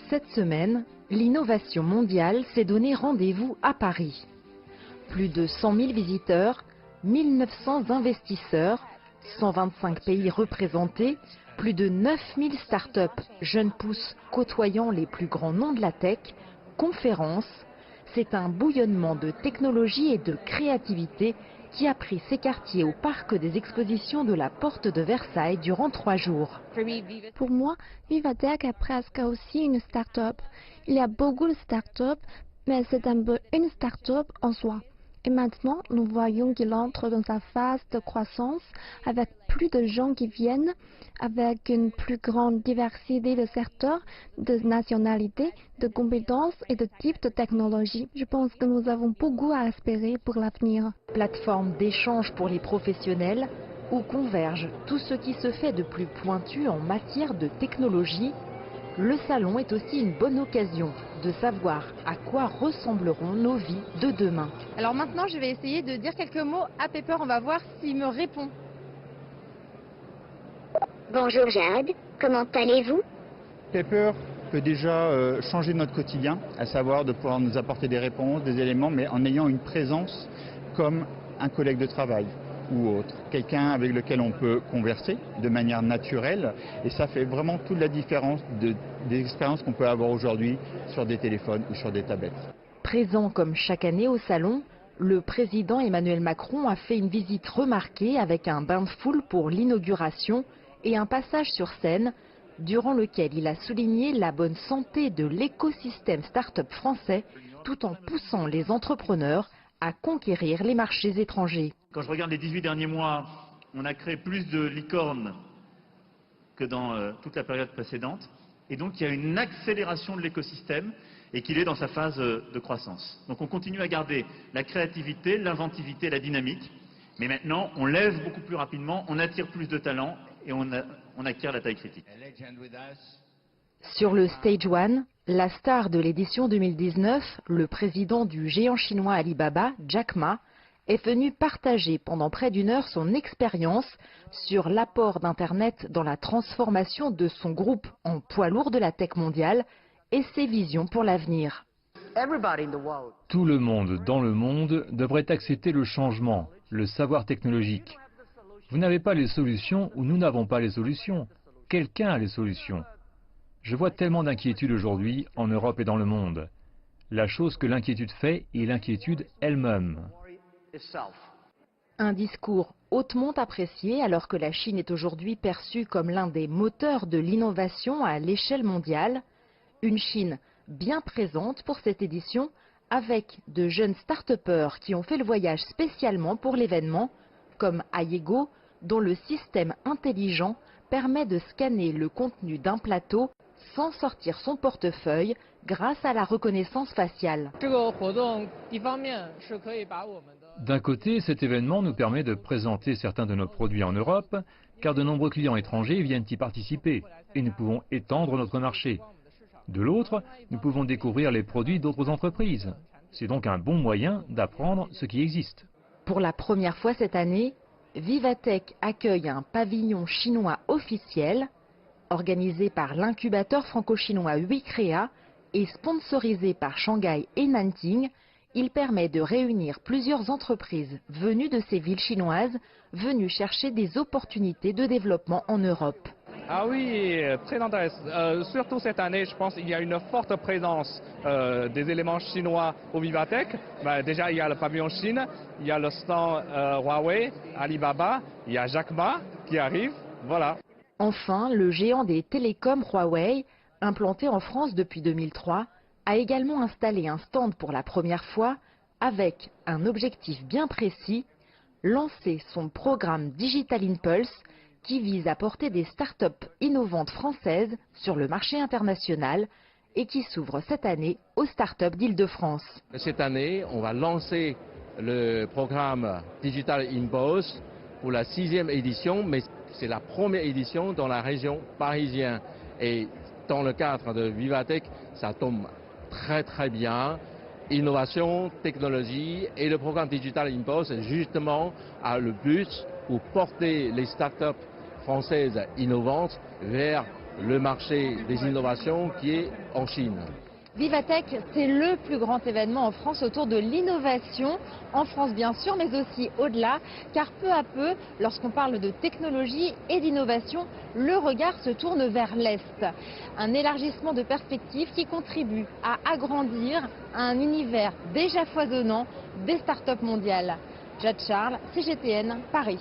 Cette semaine, l'innovation mondiale s'est donné rendez-vous à Paris. Plus de 100 000 visiteurs, 1900 investisseurs, 125 pays représentés, plus de 9000 startups, jeunes pousses côtoyant les plus grands noms de la tech, conférences. C'est un bouillonnement de technologie et de créativité qui a pris ses quartiers au parc des expositions de la Porte de Versailles durant 3 jours. Pour moi, Vivatech est presque aussi une start-up. Il y a beaucoup de start-up, mais c'est un peu une start-up en soi. Et maintenant, nous voyons qu'il entre dans sa phase de croissance avec plus de gens qui viennent, avec une plus grande diversité de secteurs, de nationalités, de compétences et de types de technologies. Je pense que nous avons beaucoup à espérer pour l'avenir. Plateforme d'échange pour les professionnels où converge tout ce qui se fait de plus pointu en matière de technologie. Le salon est aussi une bonne occasion de savoir à quoi ressembleront nos vies de demain. Alors maintenant, je vais essayer de dire quelques mots à Pepper. On va voir s'il me répond. Bonjour Jade, comment allez-vous? Pepper peut déjà changer notre quotidien, à savoir de pouvoir nous apporter des réponses, des éléments, mais en ayant une présence comme un collègue de travail ou autre, quelqu'un avec lequel on peut converser de manière naturelle, et ça fait vraiment toute la différence des expériences qu'on peut avoir aujourd'hui sur des téléphones ou sur des tablettes. Présent comme chaque année au salon, le président Emmanuel Macron a fait une visite remarquée avec un bain de foule pour l'inauguration et un passage sur scène, durant lequel il a souligné la bonne santé de l'écosystème start-up français, tout en poussant les entrepreneurs à conquérir les marchés étrangers. Quand je regarde les 18 derniers mois, on a créé plus de licornes que dans toute la période précédente. Et donc il y a une accélération de l'écosystème et qu'il est dans sa phase de croissance. Donc on continue à garder la créativité, l'inventivité, la dynamique. Mais maintenant, on lève beaucoup plus rapidement, on attire plus de talents et on acquiert la taille critique. Sur le Stage 1, la star de l'édition 2019, le président du géant chinois Alibaba, Jack Ma, est venu partager pendant près d'1 heure son expérience sur l'apport d'Internet dans la transformation de son groupe en poids lourd de la tech mondiale et ses visions pour l'avenir. Tout le monde dans le monde devrait accepter le changement, le savoir technologique. Vous n'avez pas les solutions ou nous n'avons pas les solutions. Quelqu'un a les solutions. Je vois tellement d'inquiétudes aujourd'hui en Europe et dans le monde. La chose que l'inquiétude fait est l'inquiétude elle-même. Un discours hautement apprécié alors que la Chine est aujourd'hui perçue comme l'un des moteurs de l'innovation à l'échelle mondiale. Une Chine bien présente pour cette édition avec de jeunes start-upers qui ont fait le voyage spécialement pour l'événement, comme Ayego, dont le système intelligent permet de scanner le contenu d'un plateau sans sortir son portefeuille grâce à la reconnaissance faciale. D'un côté, cet événement nous permet de présenter certains de nos produits en Europe, car de nombreux clients étrangers viennent y participer, et nous pouvons étendre notre marché. De l'autre, nous pouvons découvrir les produits d'autres entreprises. C'est donc un bon moyen d'apprendre ce qui existe. Pour la première fois cette année, Vivatech accueille un pavillon chinois officiel, organisé par l'incubateur franco-chinois Wicrea et sponsorisé par Shanghai et Nanting. Il permet de réunir plusieurs entreprises venues de ces villes chinoises, venues chercher des opportunités de développement en Europe. Ah oui, très intéressant. Surtout cette année, je pense qu'il y a une forte présence des éléments chinois au Vivatech. Déjà, il y a le pavillon Chine, il y a le stand Huawei, Alibaba, il y a Jack Ma qui arrive, voilà. Enfin, le géant des télécoms Huawei, implanté en France depuis 2003, a également installé un stand pour la première fois avec un objectif bien précis, lancer son programme Digital Impulse qui vise à porter des startups innovantes françaises sur le marché international et qui s'ouvre cette année aux startups d'Île-de-France. Cette année, on va lancer le programme Digital Impulse pour la 6e édition, mais c'est la première édition dans la région parisienne. Et dans le cadre de Vivatech, ça tombe très bien. Innovation, technologie et le programme Digital Impulse justement a le but pour porter les startups françaises innovantes vers le marché des innovations qui est en Chine. Vivatech, c'est le plus grand événement en France autour de l'innovation, en France bien sûr, mais aussi au-delà, car peu à peu, lorsqu'on parle de technologie et d'innovation, le regard se tourne vers l'Est. Un élargissement de perspectives qui contribue à agrandir un univers déjà foisonnant des startups mondiales. Jade Charles, CGTN, Paris.